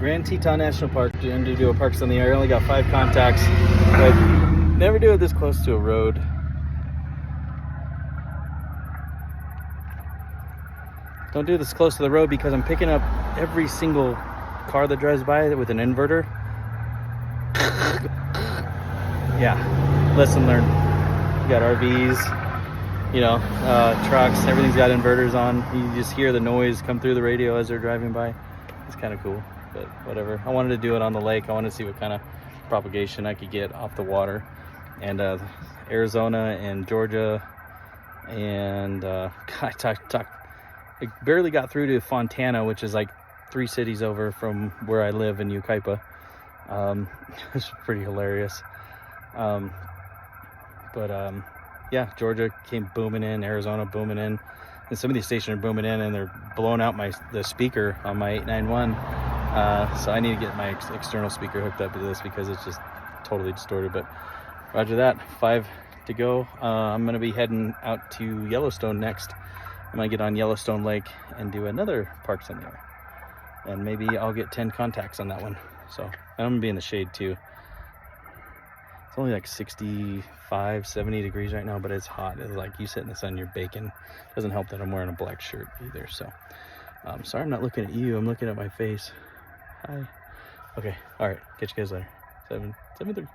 Grand Teton National Park, doing to do a parks in the air. I only got 5 contacts, but never do it this close to a road. Don't do this close to the road because I'm picking up every single car that drives by with an inverter. Yeah, lesson learned. You got RVs, you know, trucks, everything's got inverters on. You just hear the noise come through the radio as they're driving by. It's kind of cool, but whatever. I wanted to do it on the lake. I wanted to see what kind of propagation I could get off the water. And Arizona and Georgia and I barely got through to Fontana, which is like 3 cities over from where I live in Yucaipa. It's pretty hilarious. Yeah, Georgia came booming in, Arizona booming in, and some of these stations are booming in, and they're blowing out the speaker on my 891. So I need to get my external speaker hooked up to this because it's just totally distorted. But roger that. 5 to go. I'm gonna be heading out to Yellowstone next. I'm gonna get on Yellowstone Lake and do another parks in there, and maybe I'll get 10 contacts on that one. So I'm gonna be in the shade too. It's only like 65, 70 degrees right now, but it's hot. It's like you sit in the sun, you're baking. Doesn't help that I'm wearing a black shirt either. So sorry I'm not looking at you, I'm looking at my face. Hi. Okay, all right, catch you guys later. 7:30.